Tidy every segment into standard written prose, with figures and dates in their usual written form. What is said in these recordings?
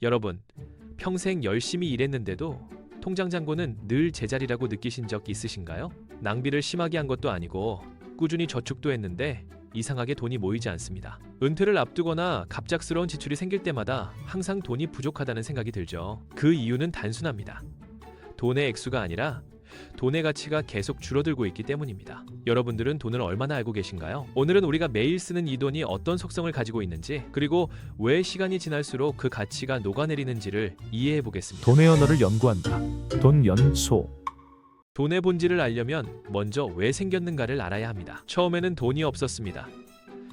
여러분, 평생 열심히 일했는데도 통장 잔고는 늘 제자리라고 느끼신 적 있으신가요? 낭비를 심하게 한 것도 아니고 꾸준히 저축도 했는데 이상하게 돈이 모이지 않습니다. 은퇴를 앞두거나 갑작스러운 지출이 생길 때마다 항상 돈이 부족하다는 생각이 들죠. 그 이유는 단순합니다. 돈의 액수가 아니라 돈의 가치가 계속 줄어들고 있기 때문입니다. 여러분들은 돈을 얼마나 알고 계신가요? 오늘은 우리가 매일 쓰는 이 돈이 어떤 속성을 가지고 있는지, 그리고 왜 시간이 지날수록 그 가치가 녹아내리는지를 이해해 보겠습니다. 돈의 언어를 연구한다. 돈 연소. 돈의 본질을 알려면 먼저 왜 생겼는가를 알아야 합니다. 처음에는 돈이 없었습니다.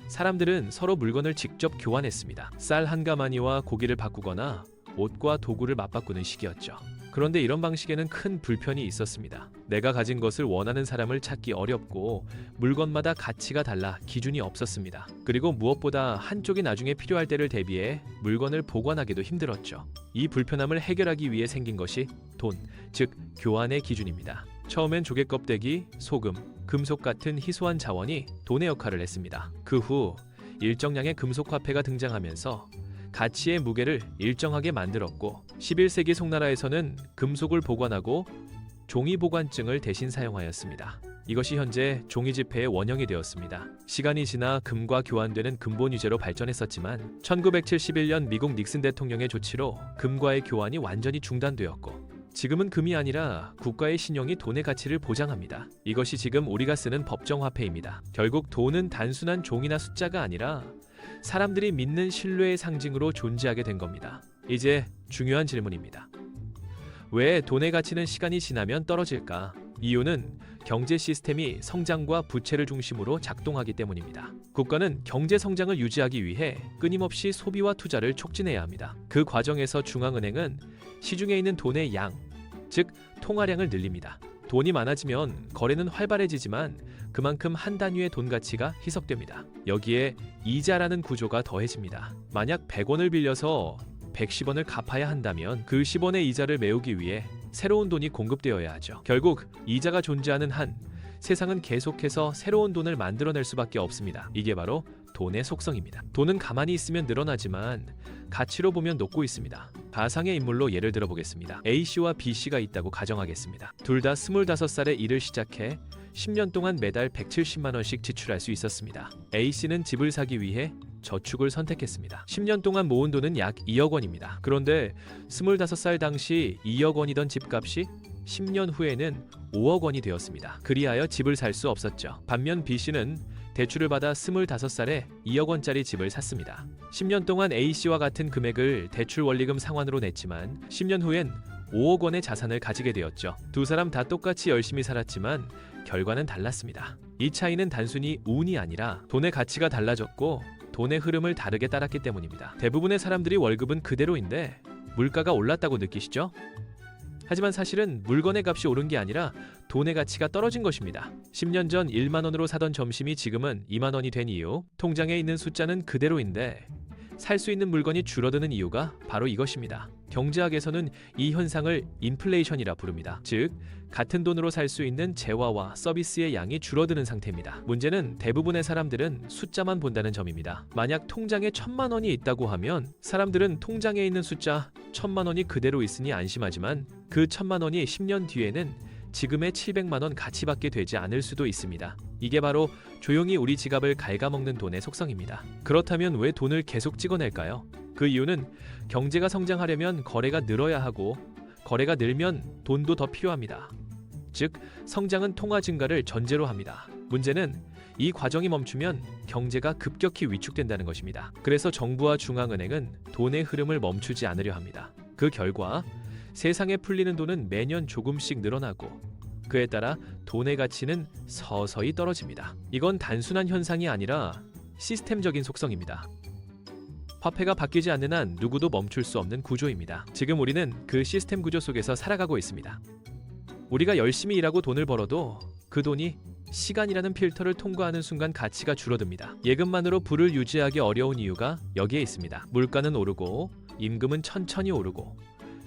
사람들은 서로 물건을 직접 교환했습니다. 쌀 한 가마니와 고기를 바꾸거나 옷과 도구를 맞바꾸는 식이었죠. 그런데 이런 방식에는 큰 불편이 있었습니다. 내가 가진 것을 원하는 사람을 찾기 어렵고 물건마다 가치가 달라 기준이 없었습니다. 그리고 무엇보다 한쪽이 나중에 필요할 때를 대비해 물건을 보관하기도 힘들었죠. 이 불편함을 해결하기 위해 생긴 것이 돈, 즉 교환의 기준입니다. 처음엔 조개 껍데기, 소금, 금속 같은 희소한 자원이 돈의 역할을 했습니다. 그 후 일정량의 금속 화폐가 등장하면서 가치의 무게를 일정하게 만들었고, 11세기 송나라에서는 금속을 보관하고 종이 보관증을 대신 사용하였습니다. 이것이 현재 종이 지폐의 원형이 되었습니다. 시간이 지나 금과 교환되는 근본 유제로 발전했었지만 1971년 미국 닉슨 대통령의 조치로 금과의 교환이 완전히 중단되었고, 지금은 금이 아니라 국가의 신용이 돈의 가치를 보장합니다. 이것이 지금 우리가 쓰는 법정화폐입니다. 결국 돈은 단순한 종이나 숫자가 아니라 사람들이 믿는 신뢰의 상징으로 존재하게 된 겁니다. 이제 중요한 질문입니다. 왜 돈의 가치는 시간이 지나면 떨어질까? 이유는 경제 시스템이 성장과 부채를 중심으로 작동하기 때문입니다. 국가는 경제 성장을 유지하기 위해 끊임없이 소비와 투자를 촉진해야 합니다. 그 과정에서 중앙은행은 시중에 있는 돈의 양, 즉 통화량을 늘립니다. 돈이 많아지면 거래는 활발해지지만 그만큼 한 단위의 돈 가치가 희석됩니다. 여기에 이자라는 구조가 더해집니다. 만약 100원을 빌려서 110원을 갚아야 한다면 그 10원의 이자를 메우기 위해 새로운 돈이 공급되어야 하죠. 결국 이자가 존재하는 한 세상은 계속해서 새로운 돈을 만들어낼 수밖에 없습니다. 이게 바로 돈의 속성입니다. 돈은 가만히 있으면 늘어나지만 가치로 보면 녹고 있습니다. 가상의 인물로 예를 들어보겠습니다. A씨와 B씨가 있다고 가정하겠습니다. 둘 다 25살에 일을 시작해 10년 동안 매달 170만 원씩 지출할 수 있었습니다. A씨는 집을 사기 위해 저축을 선택했습니다. 10년 동안 모은 돈은 약 2억 원입니다. 그런데 25살 당시 2억 원이던 집값이 10년 후에는 5억 원이 되었습니다. 그리하여 집을 살 수 없었죠. 반면 B씨는 대출을 받아 25살에 2억 원짜리 집을 샀습니다. 10년 동안 A씨와 같은 금액을 대출 원리금 상환으로 냈지만 10년 후엔 5억 원의 자산을 가지게 되었죠. 두 사람 다 똑같이 열심히 살았지만 결과는 달랐습니다. 이 차이는 단순히 운이 아니라 돈의 가치가 달라졌고 돈의 흐름을 다르게 따랐기 때문입니다. 대부분의 사람들이 월급은 그대로인데 물가가 올랐다고 느끼시죠? 하지만 사실은 물건의 값이 오른 게 아니라 돈의 가치가 떨어진 것입니다. 10년 전 1만 원으로 사던 점심이 지금은 2만 원이 된 이유, 통장에 있는 숫자는 그대로인데 살 수 있는 물건이 줄어드는 이유가 바로 이것입니다. 경제학에서는 이 현상을 인플레이션이라 부릅니다. 즉, 같은 돈으로 살 수 있는 재화와 서비스의 양이 줄어드는 상태입니다. 문제는 대부분의 사람들은 숫자만 본다는 점입니다. 만약 통장에 1,000만 원이 있다고 하면 사람들은 통장에 있는 숫자 1,000만 원이 그대로 있으니 안심하지만 그 1,000만 원이 10년 뒤에는 지금의 700만 원 가치밖에 되지 않을 수도 있습니다. 이게 바로 조용히 우리 지갑을 갉아먹는 돈의 속성입니다. 그렇다면 왜 돈을 계속 찍어낼까요? 그 이유는 경제가 성장하려면 거래가 늘어야 하고 거래가 늘면 돈도 더 필요합니다. 즉, 성장은 통화 증가를 전제로 합니다. 문제는 이 과정이 멈추면 경제가 급격히 위축된다는 것입니다. 그래서 정부와 중앙은행은 돈의 흐름을 멈추지 않으려 합니다. 그 결과 세상에 풀리는 돈은 매년 조금씩 늘어나고 그에 따라 돈의 가치는 서서히 떨어집니다. 이건 단순한 현상이 아니라 시스템적인 속성입니다. 화폐가 바뀌지 않는 한 누구도 멈출 수 없는 구조입니다. 지금 우리는 그 시스템 구조 속에서 살아가고 있습니다. 우리가 열심히 일하고 돈을 벌어도 그 돈이 시간이라는 필터를 통과하는 순간 가치가 줄어듭니다. 예금만으로 부를 유지하기 어려운 이유가 여기에 있습니다. 물가는 오르고 임금은 천천히 오르고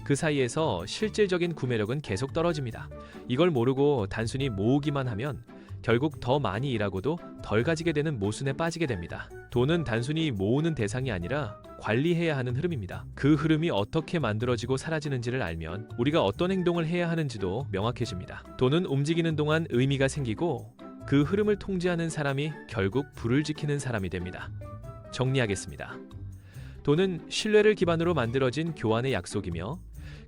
그 사이에서 실질적인 구매력은 계속 떨어집니다. 이걸 모르고 단순히 모으기만 하면 결국 더 많이 일하고도 덜 가지게 되는 모순에 빠지게 됩니다. 돈은 단순히 모으는 대상이 아니라 관리해야 하는 흐름입니다. 그 흐름이 어떻게 만들어지고 사라지는지를 알면 우리가 어떤 행동을 해야 하는지도 명확해집니다. 돈은 움직이는 동안 의미가 생기고 그 흐름을 통제하는 사람이 결국 불을 지키는 사람이 됩니다. 정리하겠습니다. 돈은 신뢰를 기반으로 만들어진 교환의 약속이며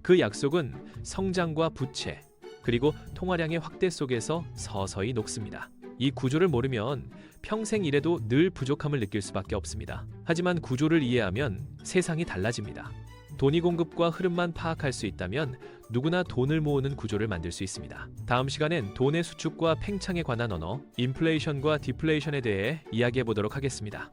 그 약속은 성장과 부채, 그리고 통화량의 확대 속에서 서서히 녹습니다. 이 구조를 모르면 평생 일해도 늘 부족함을 느낄 수밖에 없습니다. 하지만 구조를 이해하면 세상이 달라집니다. 돈이 공급과 흐름만 파악할 수 있다면 누구나 돈을 모으는 구조를 만들 수 있습니다. 다음 시간엔 돈의 수축과 팽창에 관한 언어, 인플레이션과 디플레이션에 대해 이야기해 보도록 하겠습니다.